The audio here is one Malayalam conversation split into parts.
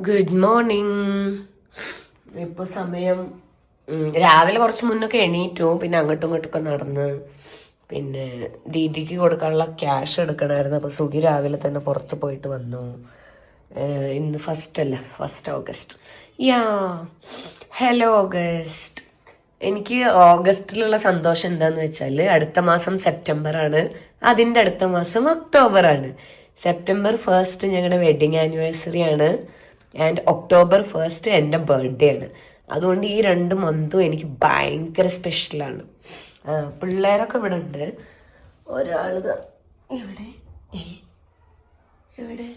Good morning. ഇപ്പോൾ സമയം രാവിലെ കുറച്ച് മുന്നൊക്കെ എണീറ്റു. പിന്നെ അങ്ങോട്ടും ഇങ്ങോട്ടൊക്കെ നടന്ന് പിന്നെ ദീദിക്ക് കൊടുക്കാനുള്ള ക്യാഷ് എടുക്കണമായിരുന്നു. അപ്പോൾ സുഖി രാവിലെ തന്നെ പുറത്ത് പോയിട്ട് വന്നു. ഇന്ന് ഫസ്റ്റ് ഓഗസ്റ്റ്. Hello August. എനിക്ക് ഓഗസ്റ്റിലുള്ള സന്തോഷം എന്താന്ന് വെച്ചാൽ അടുത്ത മാസം സെപ്റ്റംബർ ആണ്, അതിൻ്റെ അടുത്ത മാസം ഒക്ടോബർ ആണ്. സെപ്റ്റംബർ 1 ഞങ്ങളുടെ വെഡിങ് ആനിവേഴ്സറി ആണ്, ആൻഡ് ഒക്ടോബർ 1 എൻ്റെ ബർത്ത്ഡേ ആണ്. അതുകൊണ്ട് ഈ 2 മന്തും എനിക്ക് ഭയങ്കര സ്പെഷ്യലാണ്. പിള്ളേരൊക്കെ ഇവിടെ ഉണ്ട്. ഒരാള് എവിടെ എവിടെ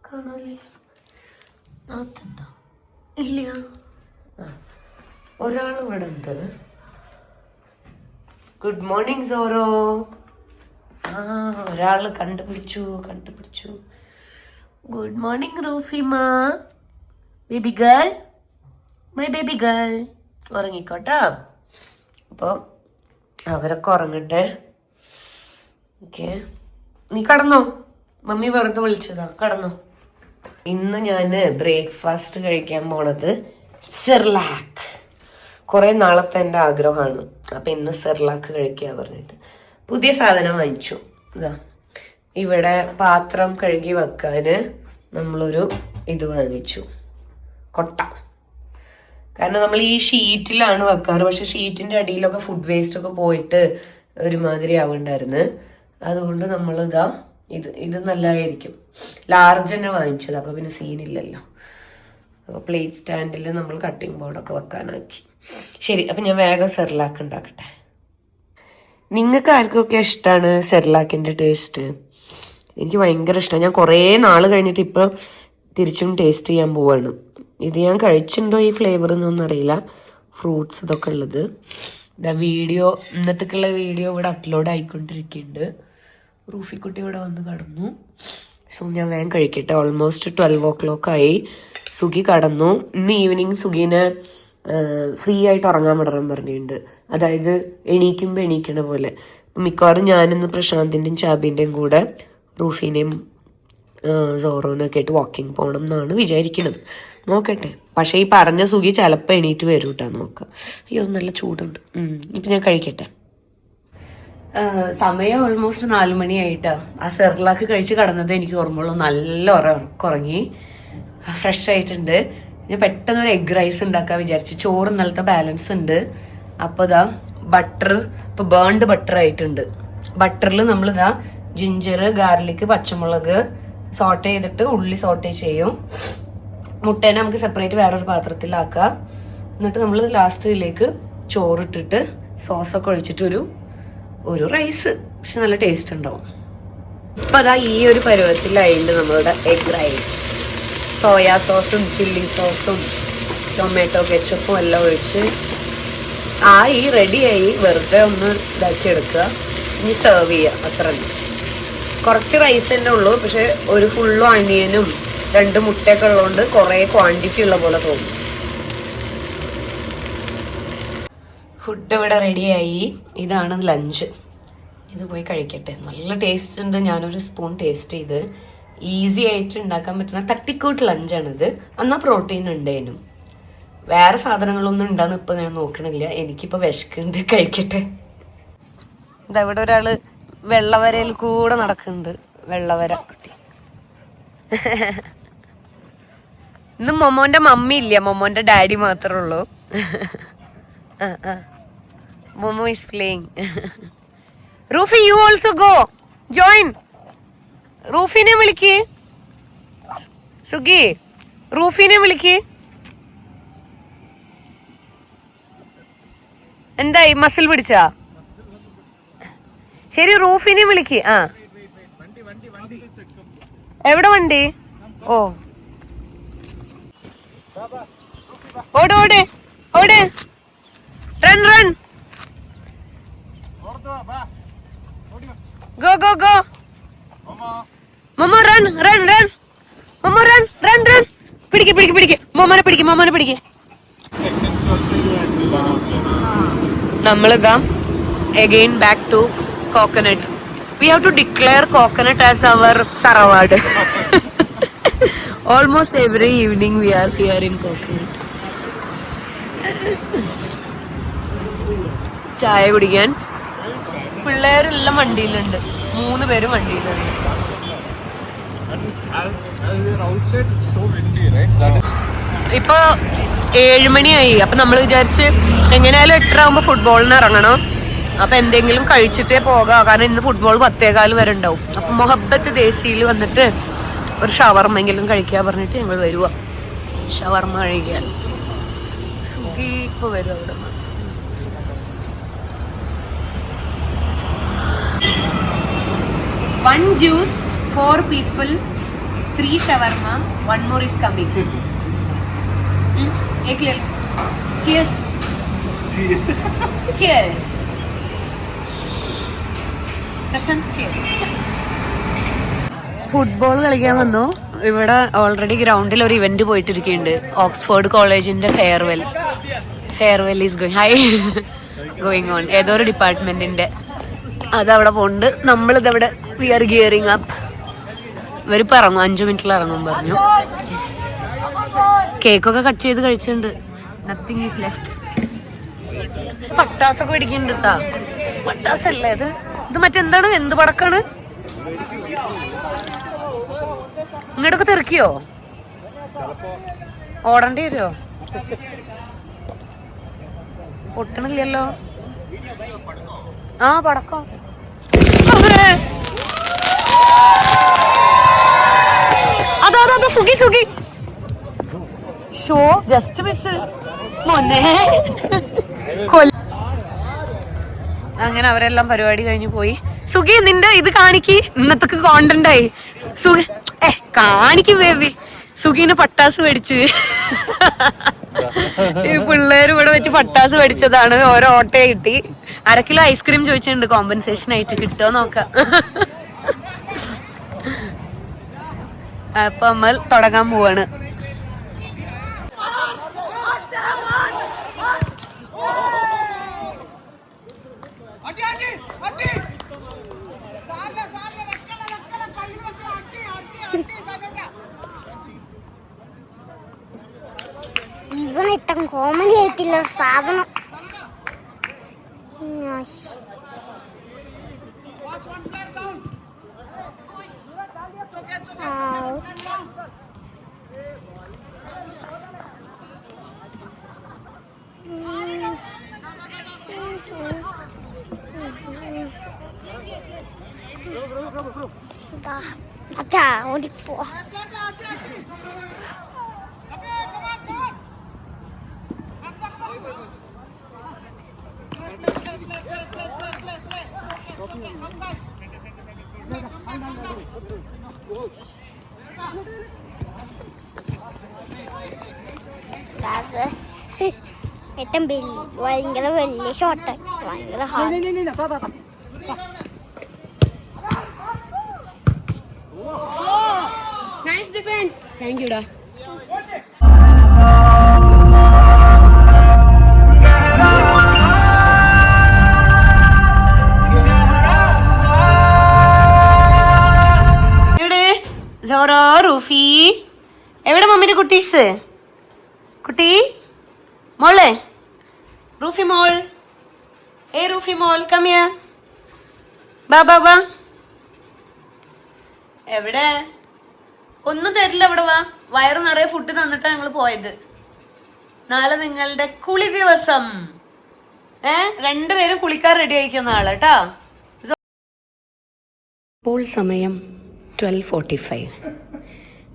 കാണാല്ലേ? നാത്തുണ്ടോ? ഇല്ല. ഒരാൾ ഇവിടെ ഉണ്ട്. ഗുഡ് മോർണിംഗ് സോറോ. ഒരാള് കണ്ടുപിടിച്ചു. ഗുഡ് മോർണിംഗ് റൂഫിമ, baby girl, my baby girl. ഉറങ്ങിക്കോട്ടോ. അപ്പോൾ അവരൊക്കെ ഉറങ്ങട്ടെ. ഓക്കെ, നീ കടന്നോ? മമ്മി വെറുതെ വിളിച്ചതാ, കടന്നോ. ഇന്ന് ഞാൻ ബ്രേക്ക്ഫാസ്റ്റ് കഴിക്കാൻ പോണത് സെർലാക്ക്. കുറെ നാളത്തെ എൻ്റെ ആഗ്രഹമാണ്. അപ്പം ഇന്ന് സെർലാക്ക് കഴിക്കുക പറഞ്ഞിട്ട് പുതിയ സാധനം വാങ്ങിച്ചു. ഇതാ ഇവിടെ പാത്രം കഴുകി വെക്കാന് നമ്മളൊരു ഇത് വാങ്ങിച്ചു, കൊട്ട. കാരണം നമ്മൾ ഈ ഷീറ്റിലാണ് വെക്കാറ്, പക്ഷെ ഷീറ്റിന്റെ അടിയിലൊക്കെ ഫുഡ് വേസ്റ്റ് ഒക്കെ പോയിട്ട് ഒരുമാതിരി ആവുണ്ടായിരുന്നു. അതുകൊണ്ട് നമ്മളിതാ ഇത് നല്ലതായിരിക്കും. ലാർജ് തന്നെ വാങ്ങിച്ചത്, അപ്പൊ പിന്നെ സീനില്ലല്ലോ. അപ്പൊ പ്ലേറ്റ് സ്റ്റാൻഡിൽ നമ്മൾ കട്ടിംഗ് ബോർഡൊക്കെ വെക്കാനാക്കി. ശരി, അപ്പൊ ഞാൻ വേഗം സെർലാക്ക് ഉണ്ടാക്കട്ടെ. നിങ്ങൾക്ക് ആർക്കൊക്കെ ഇഷ്ടമാണ് സെർലാക്കിന്റെ ടേസ്റ്റ്? എനിക്ക് ഭയങ്കര ഇഷ്ടമാണ്. ഞാൻ കുറേ നാൾ കഴിഞ്ഞിട്ട് ഇപ്പോൾ തിരിച്ചും ടേസ്റ്റ് ചെയ്യാൻ പോവാണ്. ഇത് ഞാൻ കഴിച്ചിട്ടുണ്ടോ ഈ ഫ്ലേവർ എന്നൊന്നും അറിയില്ല. ഫ്രൂട്ട്സ് ഇതൊക്കെ ഉള്ളത്. ഇന്നത്തേക്കുള്ള വീഡിയോ ഇവിടെ അപ്ലോഡ് ആയിക്കൊണ്ടിരിക്കുന്നുണ്ട്. റൂഫിക്കുട്ടി ഇവിടെ വന്ന് കടന്നു. സോ ഞാൻ വേഗം കഴിക്കട്ടെ. ഓൾമോസ്റ്റ് 12 o'clock ആയി. സുഖി കടന്നു. ഇന്ന് ഈവനിങ് സുഖീനെ ഫ്രീ ആയിട്ട് ഉറങ്ങാൻ വിടണം പറഞ്ഞിട്ടുണ്ട്. അതായത് എണീക്കണ പോലെ. മിക്കവാറും ഞാനിന്ന് പ്രശാന്തിൻ്റെയും ചാബിൻ്റെയും കൂടെ റൂഫിനെയും സോറോനൊക്കെ ആയിട്ട് വാക്കിംഗ് പോകണം എന്നാണ് വിചാരിക്കുന്നത്. നോക്കട്ടെ. പക്ഷെ ഈ പറഞ്ഞ സുഖി ചിലപ്പോൾ എണീറ്റ് വരും കേട്ടോ. നോക്കാം. അയ്യോ നല്ല ചൂടുണ്ട്. ഇപ്പം ഞാൻ കഴിക്കട്ടെ. സമയം ഓൾമോസ്റ്റ് 4 മണിയായിട്ടാ. ആ സെർലാക്ക് കഴിച്ച് കടന്നത് എനിക്ക് ഓർമ്മയുള്ളൂ. നല്ല ഉറങ്ങി, ഫ്രഷ് ആയിട്ടുണ്ട്. ഞാൻ പെട്ടെന്ന് ഒരു എഗ് റൈസ് ഉണ്ടാക്കാൻ വിചാരിച്ചു. ചോറ് ഇന്നലത്തെ ബാലൻസ് ഉണ്ട്. അപ്പോൾ ഇതാ ബട്ടർ, ഇപ്പോൾ ബേൺഡ് ബട്ടർ ആയിട്ടുണ്ട്. ബട്ടറിൽ നമ്മളിതാ ജിഞ്ചർ, ഗാർലിക്, പച്ചമുളക് സോട്ട് ചെയ്തിട്ട് ഉള്ളി സോട്ട് ചെയ്യും. മുട്ടേനെ നമുക്ക് സെപ്പറേറ്റ് വേറൊരു പാത്രത്തിലാക്കുക. എന്നിട്ട് നമ്മൾ ലാസ്റ്റിലേക്ക് ചോറിട്ടിട്ട് സോസൊക്കെ ഒഴിച്ചിട്ട് ഒരു റൈസ്. പക്ഷെ നല്ല ടേസ്റ്റ് ഉണ്ടാവും. ഇപ്പം അതാ ഈ ഒരു പരുവത്തിലായിട്ട് നമ്മളുടെ എഗ് റൈസ്. സോയാ സോസും ചില്ലി സോസും ടൊമാറ്റോ കെച്ചപ്പും എല്ലാം ഒഴിച്ച് റെഡിയായി. വെറുതെ ഒന്ന് ഇതാക്കി എടുക്കുക. ഇനി സെർവ് ചെയ്യുക. അത്ര കുറച്ച് റൈസ് തന്നെ ഉള്ളൂ. പക്ഷെ ഒരു ഫുള്ളും അണിയനും 2 മുട്ടയൊക്കെ ഉള്ളതുകൊണ്ട് കുറെ ക്വാണ്ടിറ്റി ഉള്ള പോലെ തോന്നും. ഫുഡ് ഇവിടെ റെഡിയായി. ഇതാണ് ലഞ്ച്. ഇത് പോയി കഴിക്കട്ടെ. നല്ല ടേസ്റ്റ് ഉണ്ട്. ഞാനൊരു സ്പൂൺ ടേസ്റ്റ് ചെയ്ത്. ഈസി ആയിട്ട് ഉണ്ടാക്കാൻ പറ്റുന്ന തട്ടിക്കൂട്ട് ലഞ്ചാണിത്. എന്നാൽ പ്രോട്ടീൻ ഉണ്ടേനും. വേറെ സാധനങ്ങളൊന്നും ഉണ്ടാന്ന് ഇപ്പൊ ഞാൻ നോക്കണില്ല. എനിക്കിപ്പോ വിശക്കുണ്ട്. കഴിക്കട്ടെ. ഇതവിടെ ഒരാള് വെള്ളവരയിൽ കൂടെ നടക്കുന്നുണ്ട്. വെള്ളവര കുട്ടി. ഇന്ന് മൊമോന്റെ മമ്മി ഇല്ല, മൊമോന്റെ ഡാഡി മാത്രമേ ഉള്ളൂ. മൊമോ ഈസ് പ്ലേയിങ്. റൂഫി, യു ഓൾസോ ഗോ ജോയിൻ. റൂഫിനെ വിളിക്ക്. സുഗി, റൂഫിനെ വിളിക്ക്. എന്തായി, മസിൽ പിടിച്ചാ? ശരി, റൂഫിനെ വിളിക്ക്. എവിടെ വണ്ടി? ഓ, ഓട് ഓട് ഓട്, run run, go go go. Momo run run run, momo run run run. പിടിക്ക്. മൊമോനെ പിടിക്ക്. നമ്മളിതാ again back to coconut. We have to declare coconut as our tarawad. Almost every evening we are here in Coconut. ചായ കുടിക്കാൻ പിള്ളേരെല്ലാം വണ്ടിയിലുണ്ട്. 3 പേരും വണ്ടിയിലുണ്ട്. ഇപ്പൊ 7 മണിയായി. അപ്പൊ നമ്മൾ വിചാരിച്ച് എങ്ങനെയായാലും 8:30 ഫുട്ബോളിന് ഇറങ്ങണം. അപ്പൊ എന്തെങ്കിലും കഴിച്ചിട്ടേ പോകാം, കാരണം ഇന്ന് ഫുട്ബോൾ 10:15 വരെ ഉണ്ടാവും. അപ്പൊ മൊഹബത്ത് ദേശിയിൽ വന്നിട്ട് ഒരു ഷവർമെങ്കിലും കഴിക്കാൻ പറഞ്ഞിട്ട് ഞങ്ങൾ വരുക. ഷവർമ കഴിക്കാൻ സുഖി ഇപ്പൊ വരും. അവിടെ 1 juice, 4 people, 3 shawarma, 1 more is coming. एक ले लो. Cheers. Cheers. Prashant cheers. Football കളിക്കാൻ വന്നു. ഇവിടെ ഓൾറെഡി ഗ്രൗണ്ടിൽ ഒരു ഇവന്റ് പോയിട്ടിരിക്കുന്നുണ്ട്. ഓക്സ്ഫോർഡ് കോളേജിന്റെ ഫെയർവെൽ ഈസ് ഗോയിങ് ഓൺ. ഏതോ ഒരു ഡിപ്പാർട്ട്മെന്റിന്റെ അതവിടെ പോണ്ട്. നമ്മളിതവിടെ വി ആർ ഗിയറിങ് അപ്പ്. ഇവരിപ്പോ ഇറങ്ങും, 5 മിനിറ്റിൽ ഇറങ്ങും പറഞ്ഞു. കേക്കൊക്കെ കട്ട് ചെയ്ത് കഴിച്ചിട്ടുണ്ട്. Nothing is left. പട്ടാസൊക്കെ പിടിക്കുന്നുണ്ട് കേട്ടാ. പട്ടാസല്ലേ ഇത്? ഇത് മറ്റെന്താണ്? എന്ത് പടക്കാണ്? ഇങ്ങോട്ടൊക്കെ തെറിക്കോ? ഓടേണ്ടി വരുമോ? പൊട്ടണില്ലല്ലോ. ആ പടക്കം. അതോ സുഖി ഷോ ജസ്റ്റ് മിസ് മോനെ. അങ്ങനെ അവരെല്ലാം പരിപാടി കഴിഞ്ഞ് പോയി. സുഖി നിന്റെ ഇത് കാണിക്ക്, ഇന്നത്തെ കോണ്ടന്റ് ആയി. സുഖി കാണിക്ക് ബേബി. സുഖീനെ പട്ടാസ് മേടിച്ച് ഈ പിള്ളേര് ഇവിടെ വെച്ച് പട്ടാസ് മേടിച്ചതാണ്. ഓരോ ഓട്ടയെ കിട്ടി. 1/2 കിലോ ഐസ്ക്രീം ചോദിച്ചിട്ടുണ്ട് കോമ്പൻസേഷൻ ആയിട്ട്. കിട്ടോ നോക്കാം. അപ്പൊ നമ്മൾ തുടങ്ങാൻ പോവാണ്. ഇവനിട്ടും കോമഡി ആയിട്ടില്ല ഒരു സാധനം. അച്ഛാ ഓടിപ്പോ. ഏറ്റവും ഭയങ്കര വലിയ ഷോട്ട്, ഭയങ്കര hard. Nice defence. Thank you ഡാ. സോറോ റൂഫി എവിടെ? മമ്മിന്റെ കുട്ടീസ്. കുട്ടി മോളെ, റൂഫി മോൾ. റൂഫി മോൾ കം ഹിയർ. ബാ. എവിടെ? ഒന്നും തരില്ല. ഇവിടെ വാ. വയറ് നിറയെ ഫുഡ് തന്നിട്ടാ ഞങ്ങൾ പോയത്. നാളെ നിങ്ങളുടെ കുളി ദിവസം. 2 പേരും കുളിക്കാൻ റെഡി ആയിക്കുന്ന ആള് കേട്ടാ. ഇപ്പോൾ സമയം 12:45.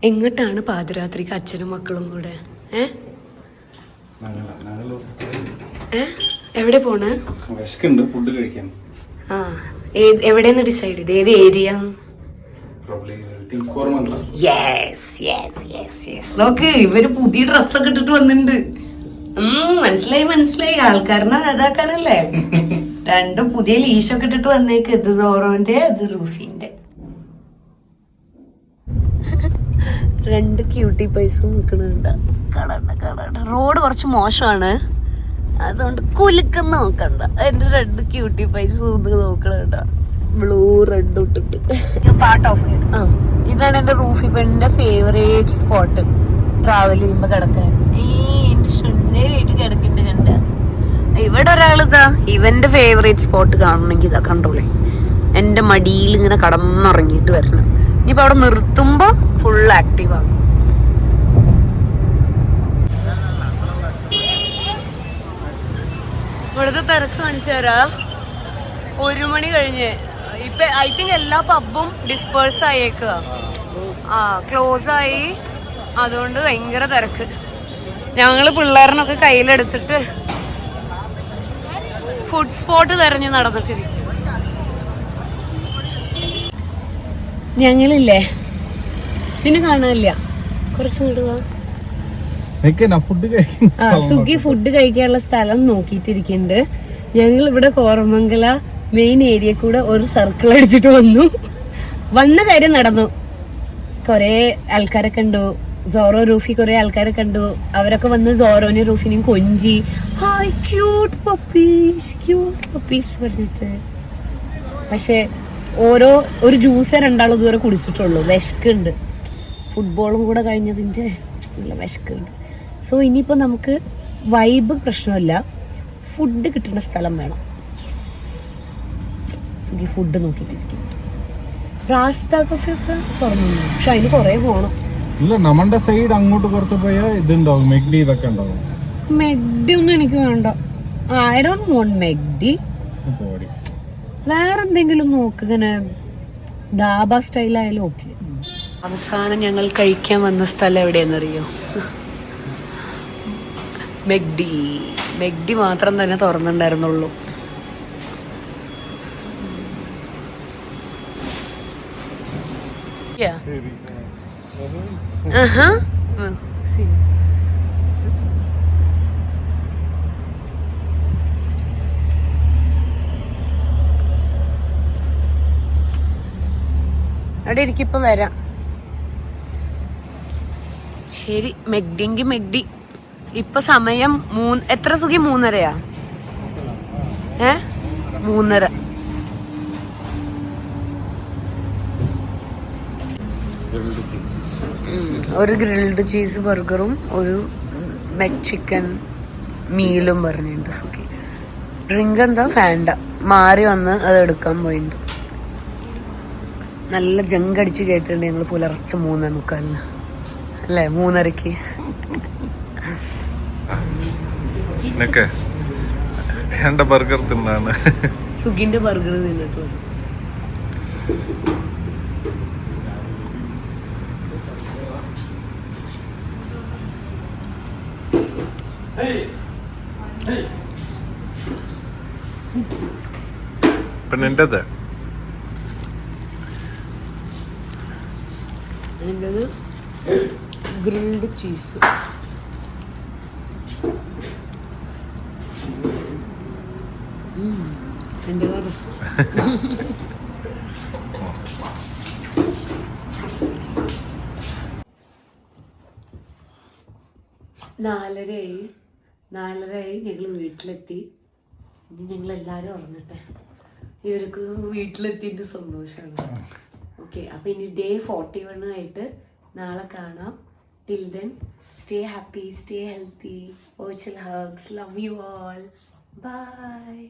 എങ്ങോട്ടാണ് പാതിരാത്രിക്ക് അച്ഛനും മക്കളും കൂടെ? എവിടെ പോണ്? ഫുഡ് കഴിക്കാൻ. ആ എവിടെന്ന് ഡിസൈഡ് ചെയ്ത്? ഏത് ഏരിയ? നോക്ക്, ഇവര് പുതിയ ഡ്രസ്സൊക്കെ ഇട്ടിട്ട് വന്നിട്ടുണ്ട്. മനസ്സിലായി. ആൾക്കാരനെ ഇതാക്കാനല്ലേ. 2 പുതിയ ലീഷൊക്കെ ഇട്ടിട്ട് വന്നേക്ക്. ഇത് സോറോന്റെ, ഇത് റൂഫിന്റെ. 2 ക്യൂട്ടി പൈസും നിൽക്കണുണ്ട്. കാണണ്ട. റോഡ് കുറച്ച് മോശമാണ്, അതുകൊണ്ട് കുലുക്കുന്ന നോക്കണ്ട. എന്റെ 2 ക്യൂട്ടി പൈസ നോക്കണുണ്ട. ബ്ലൂ റെഡ് ഇട്ടിട്ട് പാർട്ട് ഓഫ്. ഇതാണ് എന്റെ റൂഫിപ്പന്റെ ഫേവറേറ്റ് സ്പോട്ട് ട്രാവൽ ചെയ്യുമ്പോ കിടക്കാൻ. എന്റെ സുന്ദരിയായിട്ട് കിടക്കുന്ന കണ്ട. ഇവിടെ ഒരാളിതാ ഇവന്റെ ഫേവറേറ്റ് സ്പോട്ട് കാണണമെങ്കിൽ ഇതാ കണ്ടോളെ, എന്റെ മടിയിൽ ഇങ്ങനെ കടന്നുറങ്ങിയിട്ട് വരണം. ഇനിയിപ്പോ അവിടെ നിർത്തുമ്പോ ഫുൾ ആക്റ്റീവ് ആകും. ഇവിടുത്തെ തിരക്ക് കാണിച്ചു തരാ. 1 മണി കഴിഞ്ഞ് ഇപ്പൊ ഐ തിങ്ക് എല്ലാ പബ്ബും ഡിസ്പേഴ്സ് ആയേക്കുക. ക്ലോസ് ആയി. അതുകൊണ്ട് ഭയങ്കര തിരക്ക്. ഞങ്ങള് പിള്ളേരനൊക്കെ കയ്യിലെടുത്തിട്ട് ഫുഡ് സ്പോട്ട് തെരഞ്ഞു നടന്നിട്ടിരിക്കും. ഞങ്ങളില്ലേ പിന്നെ കാണാനില്ല, കുറച്ചും കൂടെ വാ. സുഖി ഫുഡ് കഴിക്കാനുള്ള സ്ഥലം നോക്കിയിട്ടിരിക്കുന്നുണ്ട്. ഞങ്ങൾ ഇവിടെ കോറമംഗല മെയിൻ ഏരിയ കൂടെ ഒരു സർക്കിൾ അടിച്ചിട്ട് വന്ന കാര്യം നടന്നു. കൊറേ ആൾക്കാരെ കണ്ടു. സോറോ റൂഫി കൊറേ ആൾക്കാരെ കണ്ടു. അവരൊക്കെ വന്ന് സോറോനെ റൂഫിനെയും കൊഞ്ചി ഹായ് ക്യൂട്ട് പപ്പീസ് പറഞ്ഞിട്ട്. പക്ഷെ ഒരു ജ്യൂസേ രണ്ടാളും ഇതുവരെ കുടിച്ചിട്ടുള്ളൂ. വിശക്കുണ്ട്. ഫുട്ബോളും കൂടെ കഴിഞ്ഞതിന്റെ നല്ല വിശക്കുണ്ട്. സോ ഇനിയിപ്പോ നമുക്ക് വൈബ് പ്രശ്നമല്ല, ഫുഡ് കിട്ടുന്ന സ്ഥലം വേണം. സുഖി ഫുഡ് നോക്കിയിട്ടിരിക്കും. റാസ്ത കഫേ ഒക്കെ തുറന്നു, പക്ഷെ അതിന് കൊറേ പോണം. ഇല്ല, നമ്മുടെ സൈഡ് അങ്ങോട്ട് കുറച്ച് പോയാൽ ഇതുണ്ടാവും, മെഗ്ഡി ഇതൊക്കെ ഉണ്ടാവും. മെഗ്ഡി ഒന്നും എനിക്ക് വേണ്ട. I don't want MACD. വേറെന്തെങ്കിലും നോക്ക്, ഇങ്ങനെ ദാബ സ്റ്റൈലായാലും ഓക്കെ. അവസാനം ഞങ്ങൾ കഴിക്കാൻ വന്ന സ്ഥലം എവിടെയെന്നറിയോ? മെഗ്ഡി മാത്രം തന്നെ തുറന്നിട്ടുണ്ടായിരുന്നുള്ളൂ. അവിടെ ഇരിക്കിപ്പോ വരാം. ശരി, മെഗ്ഡി. ഇപ്പൊ സമയം എത്ര സുഖി? 3:30. 3:30. ഒരു ഗ്രിൽഡ് ചീസ് ബർഗറും ഒരു മെക് ചിക്കൻ മീലും പറഞ്ഞിട്ടുണ്ട് സുഖി. ഡ്രിങ്ക് എന്താ ഫാൻഡ. മാറി വന്ന് അത് എടുക്കാൻ പോയിട്ടുണ്ട്. നല്ല ജങ്കടിച്ച് കേട്ടിട്ടുണ്ട് ഞങ്ങൾ പുലർച്ചെ 3:45 അല്ലേ, 3:30. ബർഗർ തിന്നാണ്. സുഖിന്റെ ബർഗർ തിന്നിട്ട് പെണ്ണിൻ്റെത് എൻ്റെത് ഗ്രിൽഡ് ചീസ്. എൻ്റെ 4:30 ഞങ്ങൾ വീട്ടിലെത്തി. ഇനി ഞങ്ങൾ എല്ലാവരും ഉറങ്ങട്ടെ. ഇവർക്ക് വീട്ടിലെത്തിൻ്റെ സന്തോഷമാണ്. ഓക്കെ, അപ്പൊ ഇനി ഡേ 41 ആയിട്ട് നാളെ കാണാം. Till then stay happy, stay healthy, virtual hugs, love you all, bye.